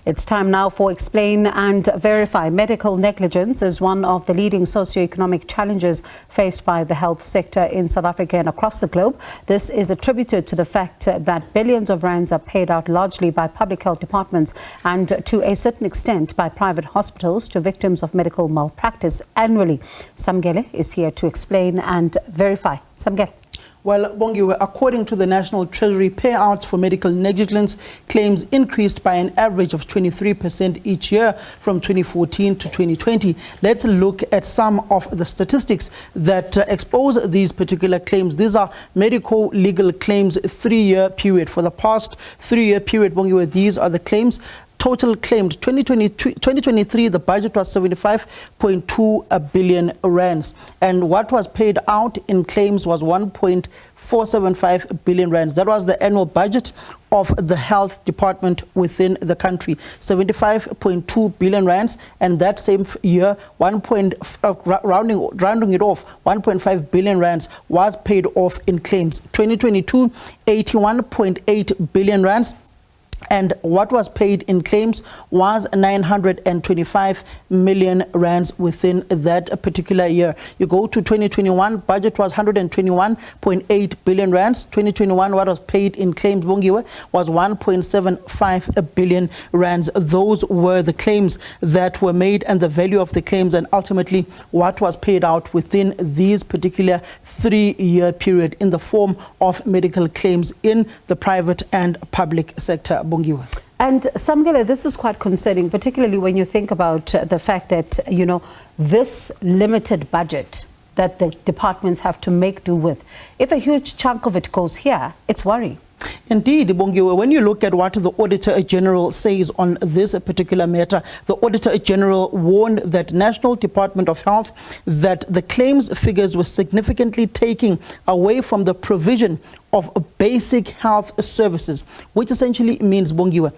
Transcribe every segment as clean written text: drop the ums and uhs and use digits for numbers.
It's time now for Explain and Verify. Medical negligence is one of the leading socio-economic challenges faced by the health sector in South Africa and across the globe. This is attributed to the fact that billions of rands are paid out largely by public health departments and to a certain extent by private hospitals to victims of medical malpractice annually. Samgele is here to explain and verify. Samgele. Well, Bongiwe, according to the National Treasury, payouts for medical negligence claims increased by an average of 23% each year from 2014 to 2020. Let's look at some of the statistics that expose these particular claims. These are medical legal claims 3-year period. For the past 3-year period, Bongiwe, these are the claims. Total claimed 2023, the budget was 75.2 billion rands. And what was paid out in claims was 1.475 billion rands. That was the annual budget of the health department within the country, 75.2 billion rands. And that same year, rounding it off, 1.5 billion rands was paid off in claims. 2022, 81.8 billion rands. And what was paid in claims was 925 million rands within that particular year. You go to 2021, budget was 121.8 billion rands. 2021, what was paid in claims, Bongiwe, was 1.75 billion rands. Those were the claims that were made and the value of the claims and ultimately what was paid out within these particular 3-year period in the form of medical claims in the private and public sector. Bongiwe. And Samgele, this is quite concerning, particularly when you think about the fact that, this limited budget that the departments have to make do with, if a huge chunk of it goes here, it's worrying. Indeed, Bongiwe, when you look at what the Auditor General says on this particular matter, the Auditor General warned that National Department of Health that the claims figures were significantly taking away from the provision of basic health services, which essentially means, Bongiwe,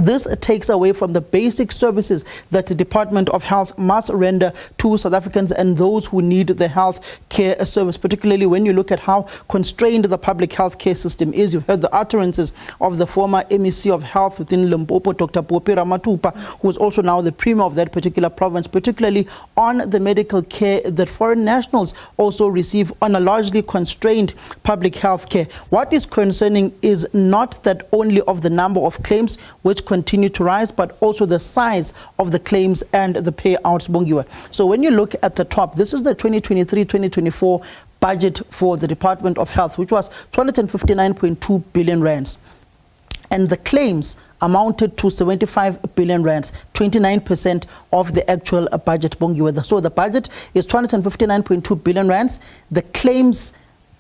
this takes away from the basic services that the Department of Health must render to South Africans and those who need the health care service, particularly when you look at how constrained the public health care system is. You've heard the utterances of the former MEC of Health within Limpopo, Dr. Popi Ramatupa, who is also now the Premier of that particular province, particularly on the medical care that foreign nationals also receive on a largely constrained public health care. What is concerning is not that only of the number of claims which continue to rise, but also the size of the claims and the payouts, Bongiwe. So when you look at the top, this is the 2023-2024 budget for the Department of Health, which was 259.2 billion rands. And the claims amounted to 75 billion rands, 29% of the actual budget, Bongiwe. So the budget is 259.2 billion rands. The claims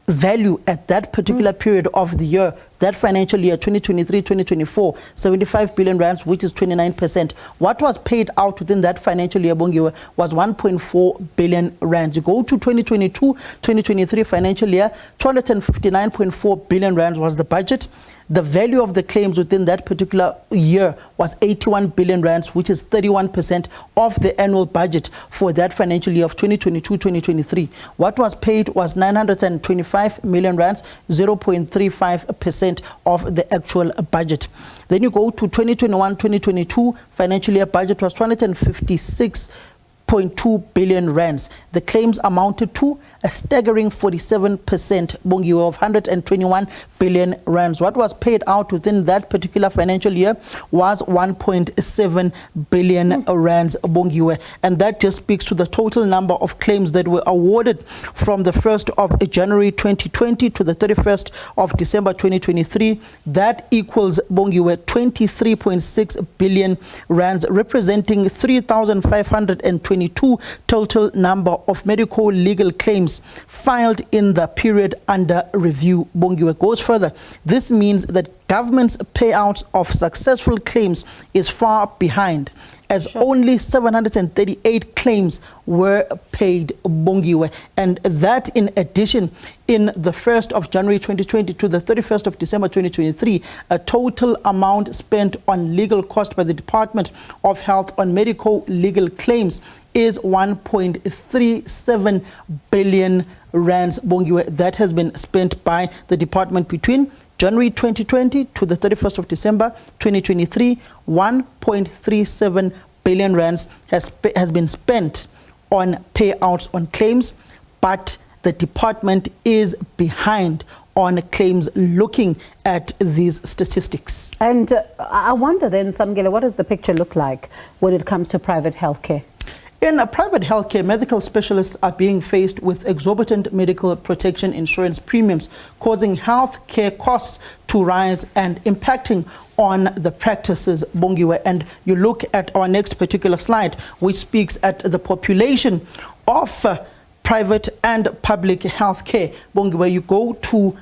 value at that particular period of the year, that financial year, 2023-2024, 75 billion rands, which is 29%. What was paid out within that financial year, Bongiwe, was 1.4 billion rands. You go to 2022-2023 financial year, 259.4 billion rands was the budget. The value of the claims within that particular year was 81 billion rands, which is 31% of the annual budget for that financial year of 2022-2023. What was paid was 925 million rands, 0.35% of the actual budget. Then you go to 2021-2022 financial year, budget was 256.2 billion rands. The claims amounted to a staggering 47%, Bongiwe, of 121 billion rands. What was paid out within that particular financial year was 1.7 billion rands, Bongiwe. And that just speaks to the total number of claims that were awarded from the 1st of January 2020 to the 31st of December 2023. That equals, Bongiwe, 23.6 billion rands, representing 3,522 total number of medical legal claims filed in the period under review. Bongiwe goes further. This means that government's payouts of successful claims is far behind, as only 738 claims were paid, Bongiwe. And that in addition, in the 1st of January 2020 to the 31st of December 2023, a total amount spent on legal cost by the Department of Health on medical legal claims is 1.37 billion rands, Bongiwe, that has been spent by the department between January 2020 to the 31st of December 2023, 1.37 billion rands has been spent on payouts on claims, but the department is behind on claims looking at these statistics. And I wonder then, Samgile, what does the picture look like when it comes to private healthcare? In private healthcare, medical specialists are being faced with exorbitant medical protection insurance premiums, causing healthcare costs to rise and impacting on the practices, Bongiwe. And you look at our next particular slide, which speaks at the population of private and public healthcare. Bongiwe, you go to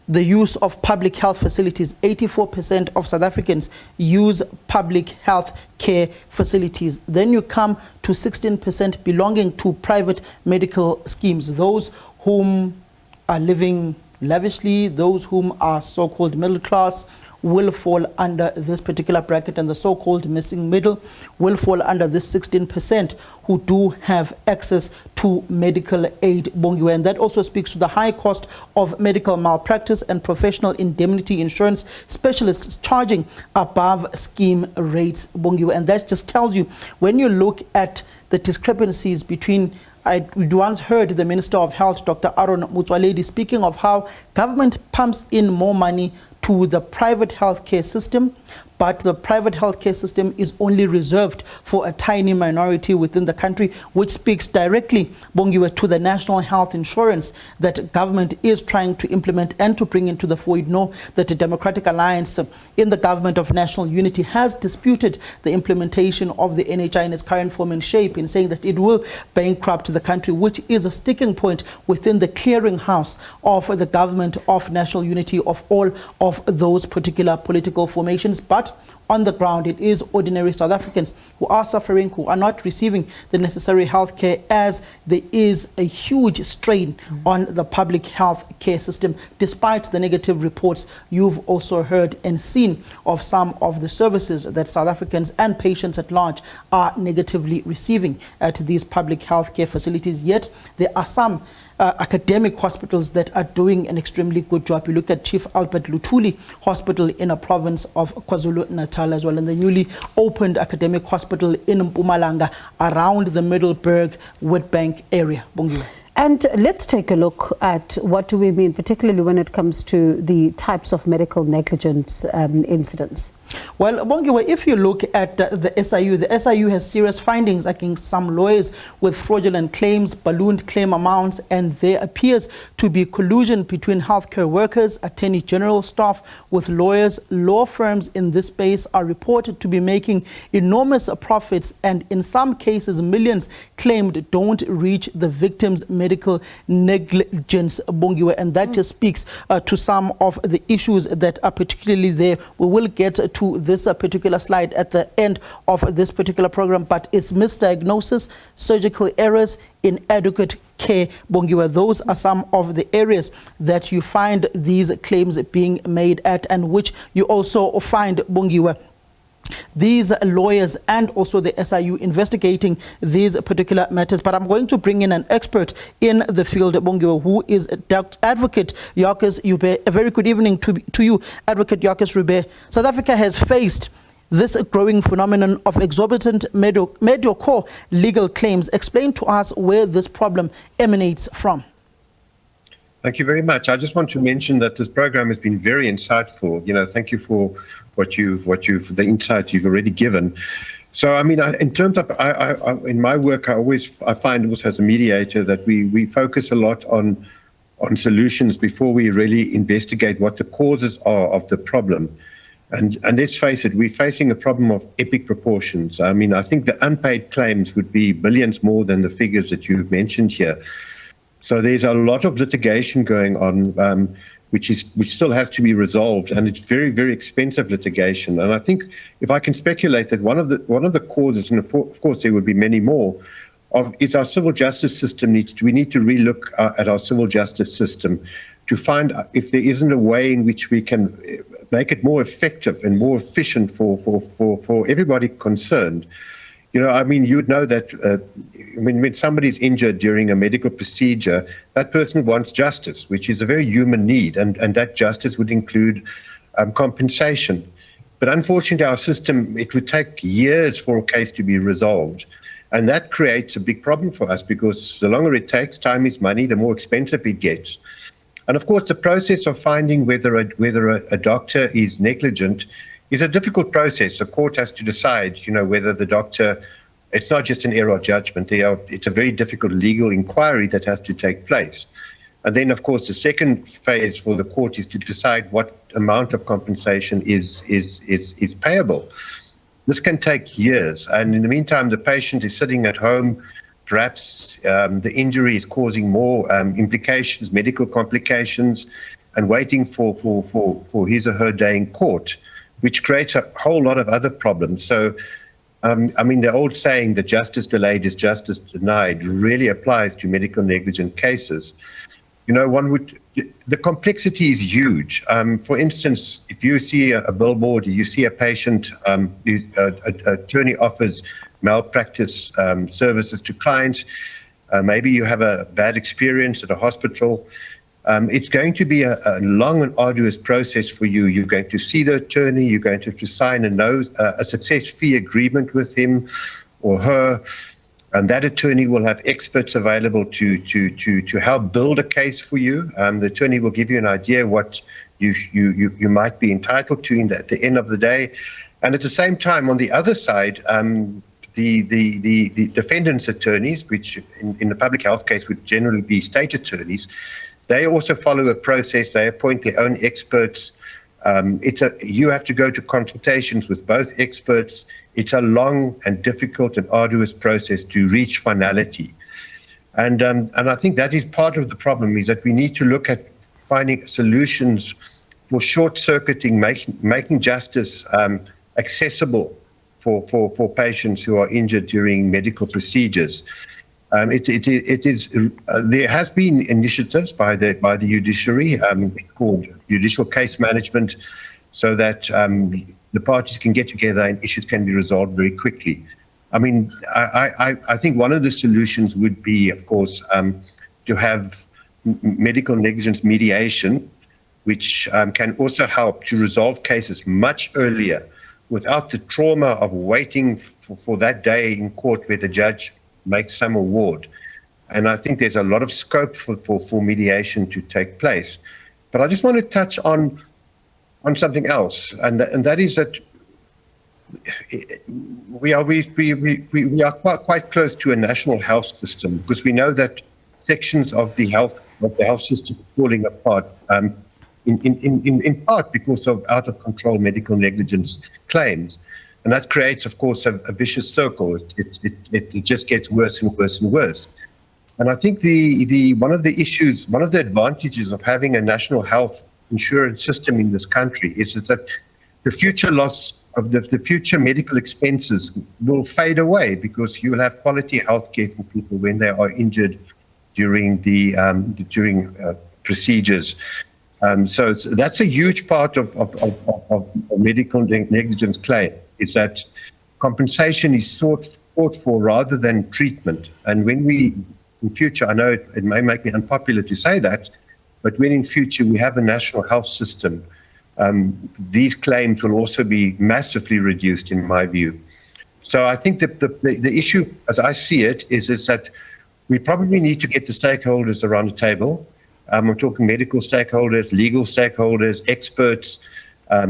the use of public health facilities. 84% of South Africans use public health care facilities. Then you come to 16% belonging to private medical schemes. Those whom are living lavishly, those whom are so-called middle class, will fall under this particular bracket, and the so-called missing middle will fall under this 16% who do have access to medical aid, Bongiwe. And that also speaks to the high cost of medical malpractice and professional indemnity insurance specialists charging above scheme rates, Bongiwe. And that just tells you, when you look at the discrepancies between we once heard the Minister of Health, Dr. Aaron Motsoaledi, speaking of how government pumps in more money to the private healthcare system, but the private healthcare system is only reserved for a tiny minority within the country, which speaks directly, Bongiwe, to the national health insurance that government is trying to implement and to bring into the fore. You know that the Democratic Alliance in the government of national unity has disputed the implementation of the NHI in its current form and shape, in saying that it will bankrupt the country, which is a sticking point within the clearinghouse of the government of national unity of all of those particular political formations. But on the ground, it is ordinary South Africans who are suffering, who are not receiving the necessary health care, as there is a huge strain on the public health care system, despite the negative reports you've also heard and seen of some of the services that South Africans and patients at large are negatively receiving at these public health care facilities. Yet there are some academic hospitals that are doing an extremely good job. You look at Chief Albert Luthuli Hospital in a province of KwaZulu-Natal as well, and the newly opened academic hospital in Mpumalanga around the Middelburg Witbank area. Bongiwe. And let's take a look at what do we mean, particularly when it comes to the types of medical negligence incidents. Well, Bongiwe, if you look at the SIU has serious findings against some lawyers with fraudulent claims, ballooned claim amounts, and there appears to be collusion between healthcare workers, attorney general staff with lawyers. Law firms in this space are reported to be making enormous profits, and in some cases, millions claimed don't reach the victim's medical negligence, Bongiwe. And that just speaks to some of the issues that are particularly there. We will get to this particular slide at the end of this particular program, but it's misdiagnosis, surgical errors, inadequate care, Bongiwe. Those are some of the areas that you find these claims being made at, and which you also find, Bongiwe, these lawyers and also the SIU investigating these particular matters. But I'm going to bring in an expert in the field, Bongiwe, who is Advocate Jacques Joubert. A very good evening to you, Advocate Jacques Joubert. South Africa has faced this growing phenomenon of exorbitant mediocre legal claims. Explain to us where this problem emanates from. Thank you very much. I just want to mention that this program has been very insightful. Thank you for the insight you've already given. So, I mean, in terms of, in my work, I find also as a mediator that we focus a lot on solutions before we really investigate what the causes are of the problem. And let's face it, we're facing a problem of epic proportions. I mean, I think the unpaid claims would be billions more than the figures that you've mentioned here. So there's a lot of litigation going on, which still has to be resolved, and it's very, very expensive litigation. And I think, if I can speculate, that one of the causes, and of course there would be many more, is our civil justice system we need to relook at our civil justice system to find if there isn't a way in which we can make it more effective and more efficient for everybody concerned, I mean, you'd know that when somebody's injured during a medical procedure, that person wants justice, which is a very human need, and that justice would include compensation. But unfortunately, our system, it would take years for a case to be resolved. And that creates a big problem for us, because the longer it takes, time is money, the more expensive it gets. And of course, the process of finding whether a doctor is negligent is a difficult process. The court has to decide, whether the doctor, it's not just an error of judgment. It's a very difficult legal inquiry that has to take place. And then, of course, the second phase for the court is to decide what amount of compensation is payable. This can take years. And in the meantime, the patient is sitting at home. Perhaps the injury is causing more implications, medical complications, and waiting for his or her day in court, which creates a whole lot of other problems. So, I mean, the old saying that justice delayed is justice denied really applies to medical negligence cases. The complexity is huge. For instance, if you see a billboard, you see a patient, attorney offers malpractice services to clients. Maybe you have a bad experience at a hospital. It's going to be a long and arduous process for you. You're going to see the attorney. You're going to have to sign a success fee agreement with him or her. And that attorney will have experts available to help build a case for you. The attorney will give you an idea what you might be entitled to at the end of the day. And at the same time, on the other side, the defendant's attorneys, which in the public health case would generally be state attorneys, they also follow a process. They appoint their own experts. You have to go to consultations with both experts. It's a long and difficult and arduous process to reach finality. And I think that is part of the problem, is that we need to look at finding solutions for short-circuiting, making justice accessible for patients who are injured during medical procedures. There has been initiatives by the judiciary called judicial case management, so that the parties can get together and issues can be resolved very quickly. I mean, I think one of the solutions would be, of course, to have medical negligence mediation, which can also help to resolve cases much earlier without the trauma of waiting for that day in court where the judge makes some award. And I think there's a lot of scope for mediation to take place. But I just want to touch on something else, and that is that we are quite close to a national health system, because we know that sections of the health system are falling apart, in part because of out of control medical negligence claims, and that creates, of course, a vicious circle. It just gets worse and worse and worse. And I think one of the advantages of having a national health insurance system in this country is that the future loss of the future medical expenses will fade away, because you will have quality health care for people when they are injured during procedures. So that's a huge part of medical negligence claim, is that compensation is sought for rather than treatment. And when we, in future, I know it may make me unpopular to say that, but when in future we have a national health system, these claims will also be massively reduced, in my view. So I think that the issue, as I see it, is that we probably need to get the stakeholders around the table. I'm talking medical stakeholders, legal stakeholders, experts,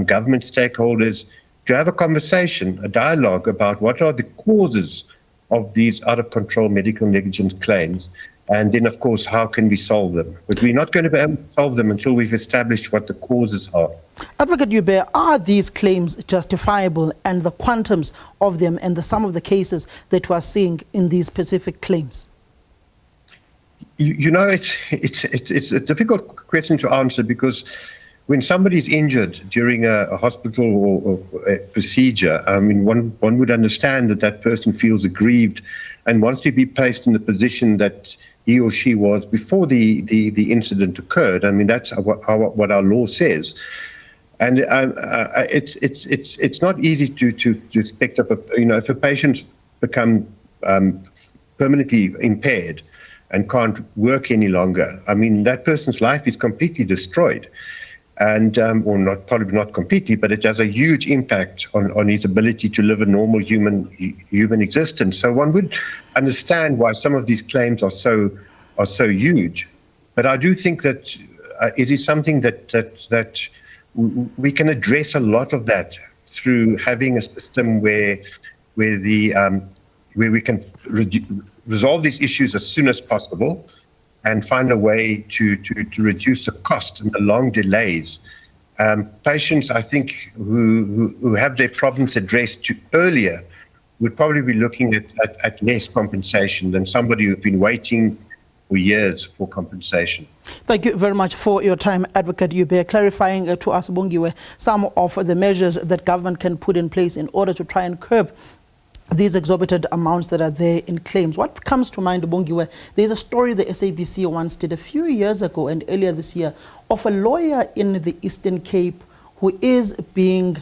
government stakeholders, to have a conversation, a dialogue about what are the causes of these out-of-control medical negligence claims, and then, of course, how can we solve them? But we're not going to be able to solve them until we've established what the causes are. Advocate Joubert, are these claims justifiable, and the quantums of them and the sum of the cases that we are seeing in these specific claims? It's a difficult question to answer, because when somebody is injured during a hospital or a procedure, I mean, one would understand that person feels aggrieved and wants to be placed in the position that he or she was before the incident occurred. I mean, that's what our law says. And it's not easy to expect if a patient become permanently impaired and can't work any longer, I mean, that person's life is completely destroyed. And, or not, probably not completely, but it has a huge impact on his ability to live a normal human existence. So one would understand why some of these claims are so huge. But I do think that it is something that we can address a lot of that through having a system where we can resolve these issues as soon as possible, and find a way to reduce the cost and the long delays. Patients, I think, who have their problems addressed earlier would probably be looking at less compensation than somebody who's been waiting for years for compensation. Thank you very much for your time, Advocate Joubert, clarifying to us, Bongiwe, some of the measures that government can put in place in order to try and curb these exorbitant amounts that are there in claims. What comes to mind, Bongiwe, there's a story the SABC once did a few years ago and earlier this year of a lawyer in the Eastern Cape who is being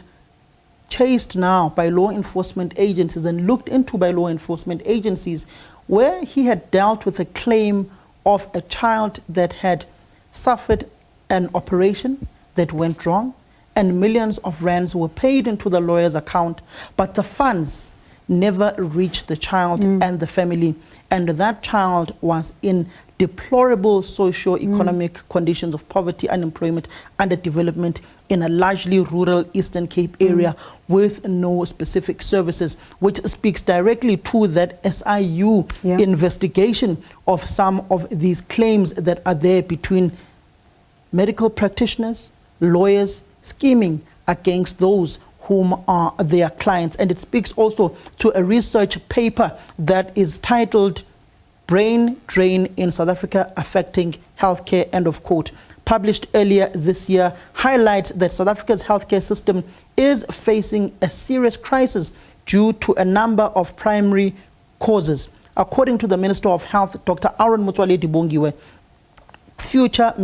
chased now by law enforcement agencies and looked into by law enforcement agencies, where he had dealt with a claim of a child that had suffered an operation that went wrong, and millions of rands were paid into the lawyer's account, but the funds never reached the child and the family, and that child was in deplorable socio-economic conditions of poverty, unemployment, underdevelopment in a largely rural Eastern Cape area with no specific services, which speaks directly to that SIU investigation of some of these claims that are there between medical practitioners, lawyers, scheming against those whom are their clients. And it speaks also to a research paper that is titled Brain Drain in South Africa Affecting Healthcare, end of quote, published earlier this year, highlights that South Africa's healthcare system is facing a serious crisis due to a number of primary causes. According to the Minister of Health, Dr. Aaron Motsoaledi Bongiwe, future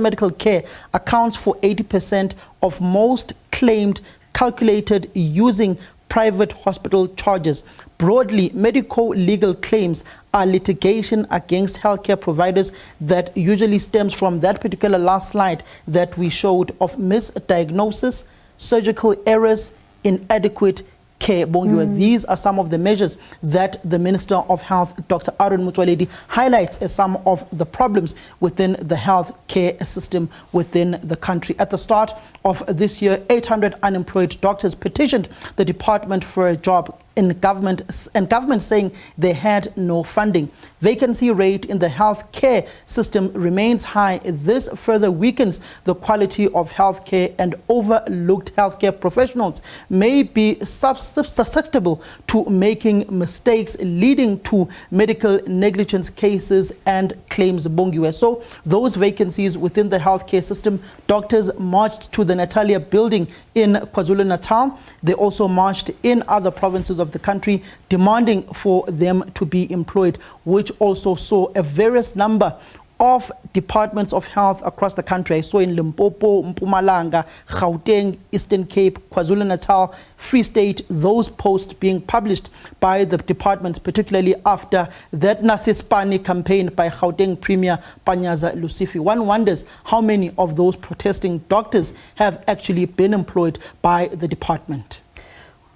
medical care accounts for 80% of most claimed calculated using private hospital charges. Broadly, medico-legal claims are litigation against healthcare providers that usually stems from that particular last slide that we showed of misdiagnosis, surgical errors, inadequate care. Bongiwe, these are some of the measures that the Minister of Health, Dr. Aaron Motsoaledi, highlights as some of the problems within the health care system within the country. At the start of this year, 800 unemployed doctors petitioned the department for a job in government, and government saying they had no funding. Vacancy rate in the health care system remains high. This further weakens the quality of health care, and overlooked healthcare professionals may be susceptible to making mistakes, leading to medical negligence cases and claims. Bongiwe. So those vacancies within the healthcare system, doctors marched to the Natalia building in KwaZulu-Natal. They also marched in other provinces of the country demanding for them to be employed, which also saw a various number of departments of health across the country. So in Limpopo, Mpumalanga, Gauteng, Eastern Cape, KwaZulu-Natal, Free State, those posts being published by the departments, particularly after that Nasispani campaign by Gauteng Premier Panyaza Lusifi. One wonders how many of those protesting doctors have actually been employed by the department.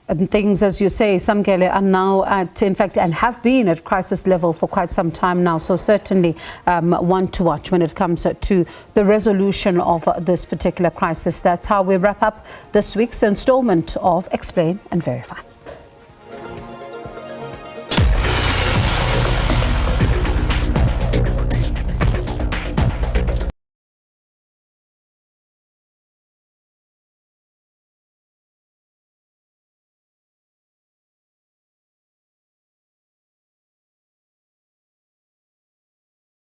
And things, as you say, Samkele, are now at, in fact, and have been at crisis level for quite some time now. So certainly one to watch when it comes to the resolution of this particular crisis. That's how we wrap up this week's installment of Explain and Verify.